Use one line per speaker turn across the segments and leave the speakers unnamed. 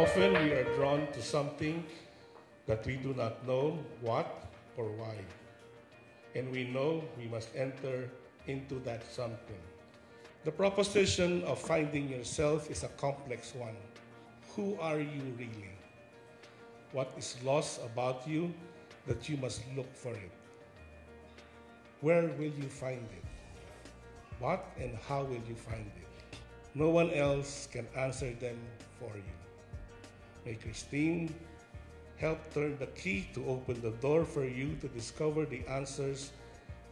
Often we are drawn to something that we do not know what or why. And we know we must enter into that something. The proposition of finding yourself is a complex one. Who are you really? What is lost about you that you must look for it? Where will you find it? What and how will you find it? No one else can answer them for you. May Christine help turn the key to open the door for you to discover the answers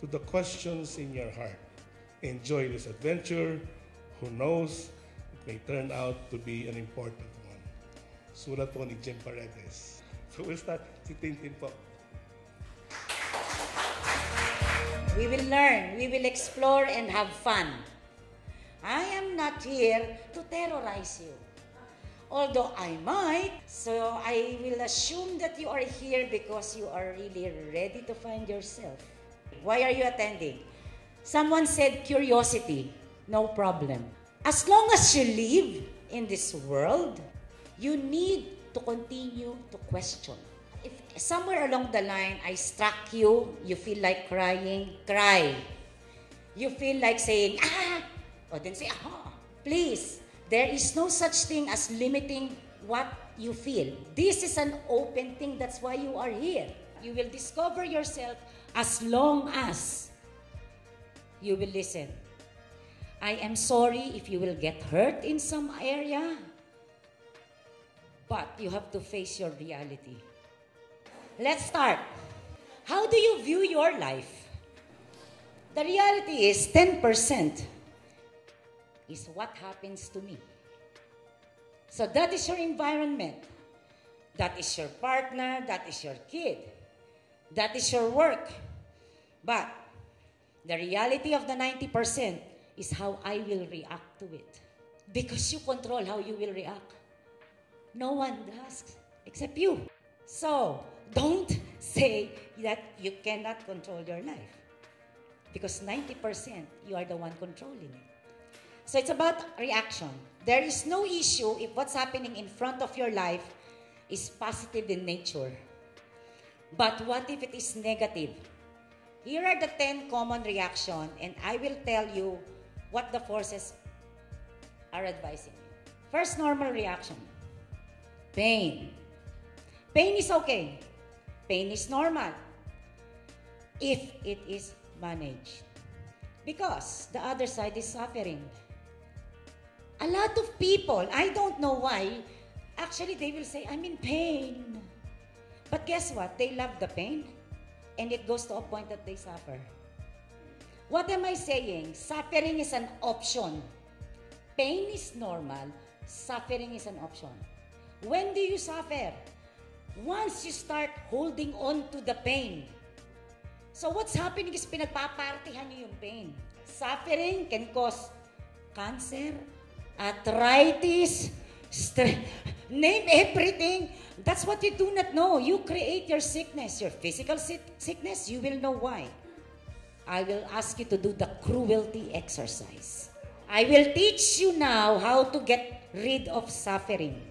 to the questions in your heart. Enjoy this adventure. Who knows, it may turn out to be an important one. Sulat po ni Jem Paredes. So we'll start. Si Tintin po.
We will learn, we will explore and have fun. I am not here to terrorize you. Although I might, so I will assume that you are here because you are really ready to find yourself. Why are you attending? Someone said curiosity, no problem. As long as you live in this world, you need to continue to question. If somewhere along the line I struck you, you feel like crying, cry. You feel like saying, or then say, please. There is no such thing as limiting what you feel. This is an open thing. That's why you are here. You will discover yourself as long as you will listen. I am sorry if you will get hurt in some area, but you have to face your reality. Let's start. How do you view your life? The reality is 10% is what happens to me. So that is your environment. That is your partner. That is your kid. That is your work. But the reality of the 90% is how I will react to it. Because you control how you will react. No one does except you. So don't say that you cannot control your life. Because 90% you are the one controlling it. So it's about reaction. There is no issue if what's happening in front of your life is positive in nature. But what if it is negative? Here are the 10 common reactions, and I will tell you what the forces are advising you. First normal reaction, pain. Pain is okay. Pain is normal if it is managed. Because the other side is suffering. A lot of people, I don't know why, actually they will say, I'm in pain. But guess what? They love the pain. And it goes to a point that they suffer. What am I saying? Suffering is an option. Pain is normal. Suffering is an option. When do you suffer? Once you start holding on to the pain. So what's happening is pinagpapartihan niyo yung pain. Suffering can cause cancer, arthritis, stress, name everything. That's what you do not know. You create your sickness, your physical sickness. You will know why. I will ask you to do the cruelty exercise. I will teach you now how to get rid of suffering.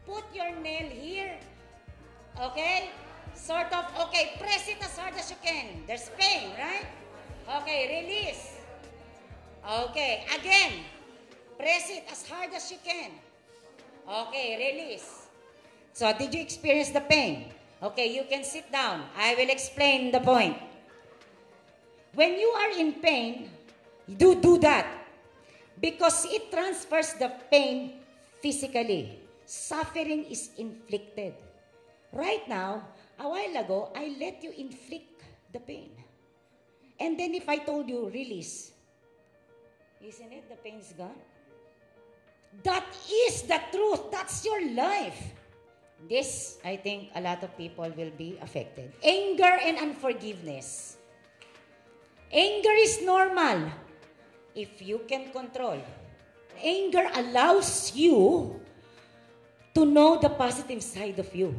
Put your nail here. Okay? Sort of, okay, press it as hard as you can. There's pain, right? Okay, release. Okay, again. Press it as hard as you can. Okay, release. So, did you experience the pain? Okay, you can sit down. I will explain the point. When you are in pain, do that. Because it transfers the pain physically. Suffering is inflicted. Right now, a while ago, I let you inflict the pain. And then if I told you, release, isn't it? The pain's gone. That is the truth. That's your life. This, I think, a lot of people will be affected. Anger and unforgiveness. Anger is normal if you can control. Anger allows you to know the positive side of you.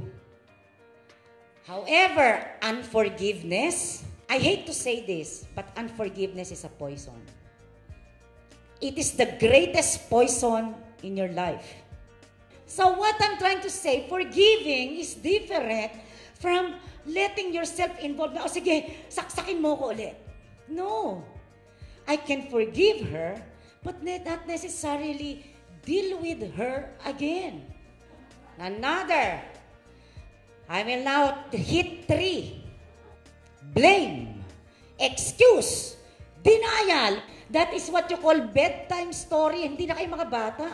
However, unforgiveness, I hate to say this, but unforgiveness is a poison. It is the greatest poison in your life. So what I'm trying to say, forgiving is different from letting yourself involved. O sige, saksakin mo ko ulit. No. I can forgive her, but not necessarily deal with her again. Another. I will now hit 3. Blame. Excuse. Denial. That is what you call bedtime story. Hindi na kayo mga bata,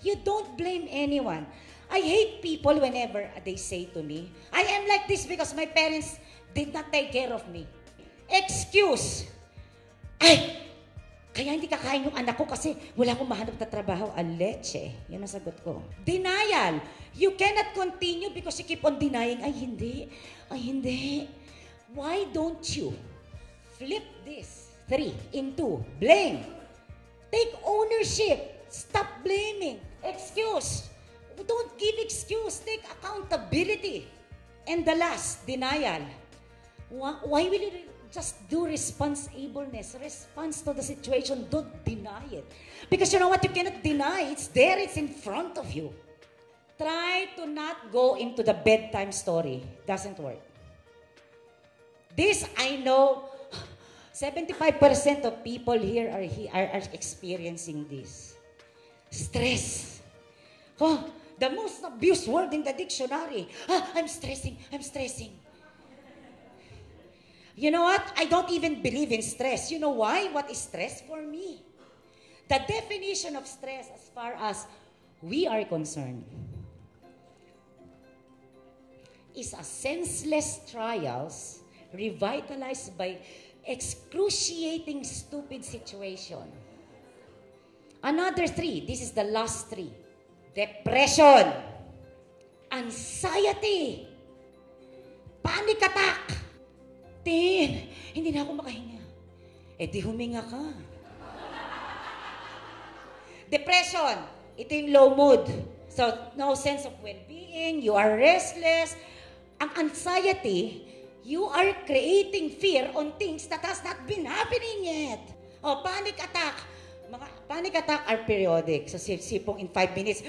You don't blame anyone. I hate people whenever they say to me, I am like this because my parents did not take care of me. Excuse. Ay, kaya hindi kakain yung anak ko kasi wala akong mahanap na trabaho. Leche. Yun ang sagot ko. Denial. You cannot continue because you keep on denying. Ay, hindi. Ay, hindi. Why don't you flip this 3 into blame? Take ownership. Stop blaming. Excuse. Don't give excuse. Take accountability. And the last, denial. Why will you just do responsibleness? Response to the situation. Don't deny it. Because you know what? You cannot deny. It's there. It's in front of you. Try to not go into the bedtime story. Doesn't work. This, I know, 75% of people here are experiencing this. Stress. Oh, the most abused word in the dictionary. I'm stressing. I'm stressing. You know what? I don't even believe in stress. You know why? What is stress for me? The definition of stress as far as we are concerned is a senseless trials revitalized by excruciating stupid situation. Another 3. This is the last 3. Depression. Anxiety. Panic attack. Hindi na ako makahinga. Di huminga ka. Depression. Ito yung low mood. So, no sense of well-being. You are restless. Ang anxiety, you are creating fear on things that has not been happening yet. Panic attack. Mga panic attack are periodic. So, sipong in 5 minutes.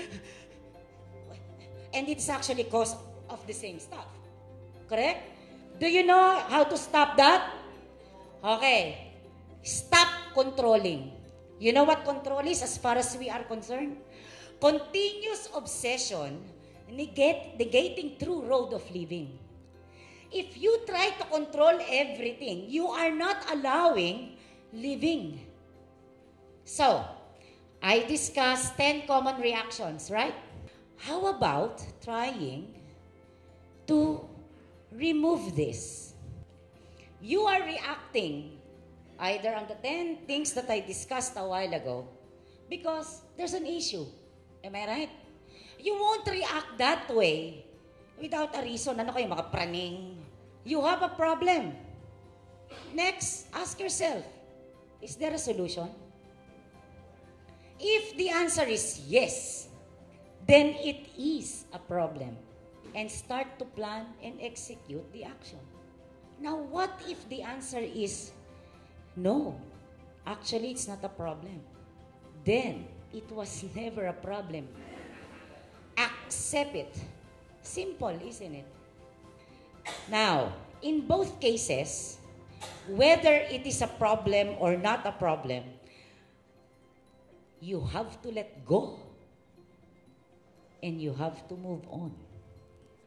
And it's actually cause of the same stuff. Correct? Do you know how to stop that? Okay. Stop controlling. You know what control is as far as we are concerned? Continuous obsession, negating true road of living. If you try to control everything, you are not allowing living. So, I discussed 10 common reactions, right? How about trying to remove this? You are reacting either on the 10 things that I discussed a while ago because there's an issue. Am I right? You won't react that way without a reason. Ano kayo, mga praning? You have a problem. Next, ask yourself, is there a solution? If the answer is yes, then it is a problem. And start to plan and execute the action. Now, what if the answer is no? Actually, it's not a problem. Then, it was never a problem. Accept it. Simple, isn't it? Now, in both cases, whether it is a problem or not a problem, you have to let go. And you have to move on.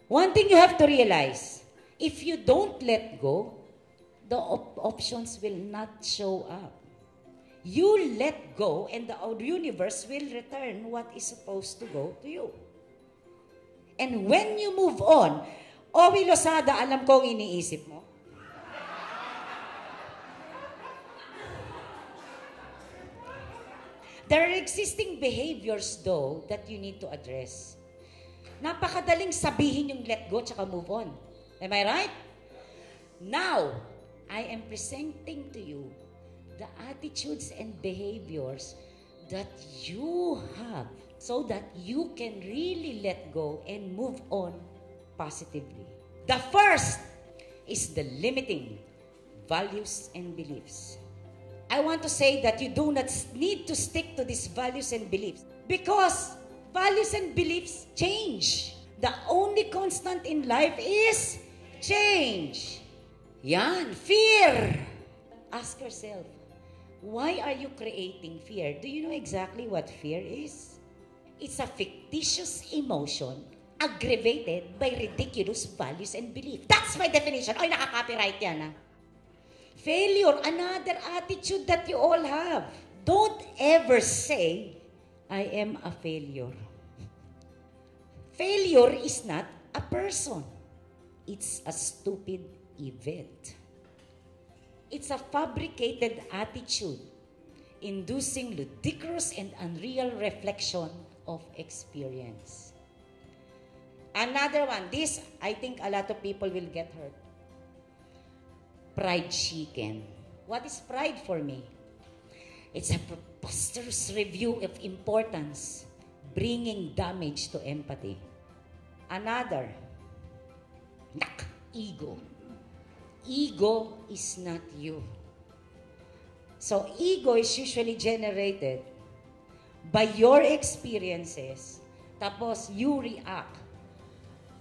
One thing you have to realize, if you don't let go, the options will not show up. You let go and the universe will return what is supposed to go to you. And when you move on, Owi Losada, alam ko ang iniisip mo. There are existing behaviors though that you need to address. Napakadaling sabihin yung let go tsaka move on. Am I right? Now, I am presenting to you the attitudes and behaviors that you have so that you can really let go and move on positively. The first is the limiting values and beliefs. I want to say that you do not need to stick to these values and beliefs because Values and beliefs change. The only constant in life is change. Yan, fear. Ask yourself, why are you creating fear? Do you know exactly what fear is? It's a fictitious emotion aggravated by ridiculous values and beliefs. That's my definition. Ay, nakaka-copyright yan, ha? Failure, another attitude that you all have. Don't ever say, I am a failure. Failure is not a person. It's a stupid event. It's a fabricated attitude, inducing ludicrous and unreal reflection of experience. Another one, this, I think a lot of people will get hurt. Pride chicken. What is pride for me? It's a preposterous review of importance, bringing damage to empathy. Another, ego. Ego is not you. So ego is usually generated by your experiences, tapos you react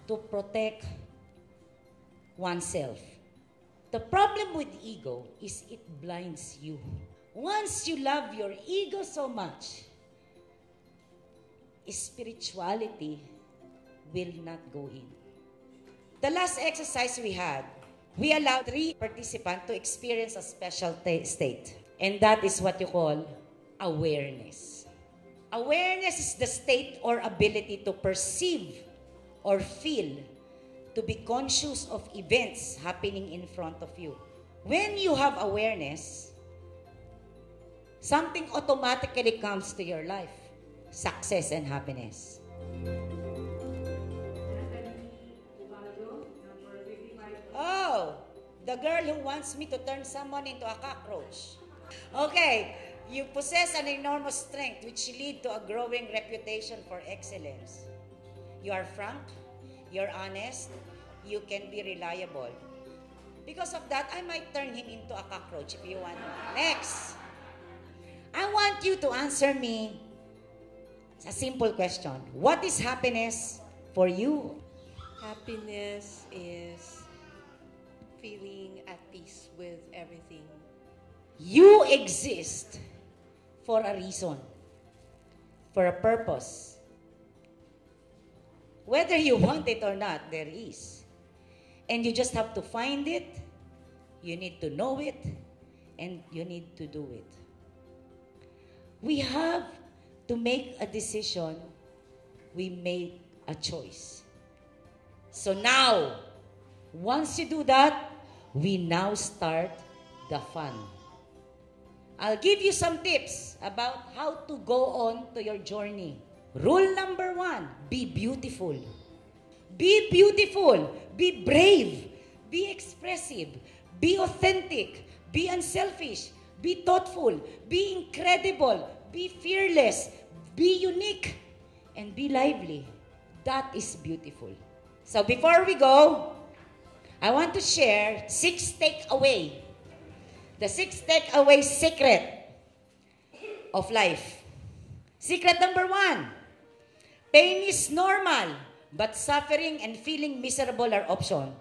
to protect oneself. The problem with ego is it blinds you. Once you love your ego so much, spirituality will not go in. The last exercise we had, we allowed 3 participants to experience a special state. And that is what you call awareness. Awareness is the state or ability to perceive or feel, to be conscious of events happening in front of you. When you have awareness, something automatically comes to your life. Success and happiness. Oh, the girl who wants me to turn someone into a cockroach. Okay, you possess an enormous strength which lead to a growing reputation for excellence. You are frank, you're honest, you can be reliable. Because of that, I might turn him into a cockroach if you want. Next, I want you to answer me a simple question. What is happiness for you?
Happiness is feeling at peace with everything.
You exist for a reason, for a purpose. Whether you want it or not, there is. And you just have to find it, you need to know it, and you need to do it. We have to make a decision, we make a choice. So now, once you do that, we now start the fun. I'll give you some tips about how to go on to your journey. Rule number 1, be beautiful. Be beautiful, be brave, be expressive, be authentic, be unselfish, be thoughtful, be incredible, be fearless, be unique, and be lively. That is beautiful. So before we go, I want to share 6 takeaway. The 6 takeaway secret of life. Secret number 1, pain is normal, but suffering and feeling miserable are option.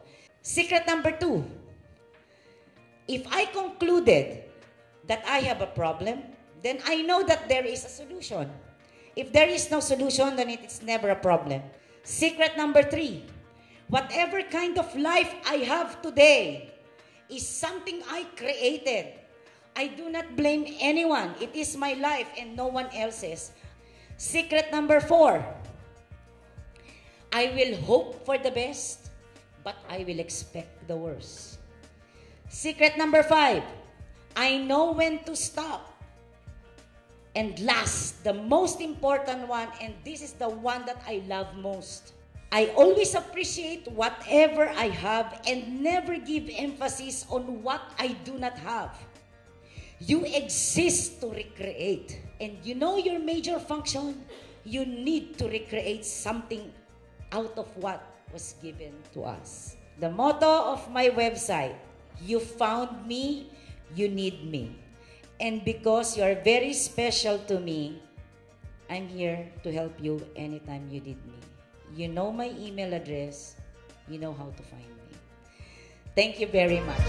Secret number 2, if I concluded that I have a problem, then I know that there is a solution. If there is no solution, then it is never a problem. Secret number 3, whatever kind of life I have today is something I created. I do not blame anyone. It is my life and no one else's. Secret number 4, I will hope for the best, but I will expect the worst. Secret number 5, I know when to stop. And last, the most important one, and this is the one that I love most, I always appreciate whatever I have and never give emphasis on what I do not have. You exist to recreate. And you know your major function? You need to recreate something out of what was given to us. The motto of my website, you found me, you need me. And because you are very special to me, I'm here to help you anytime you need me. You know my email address. You know how to find me. Thank you very much.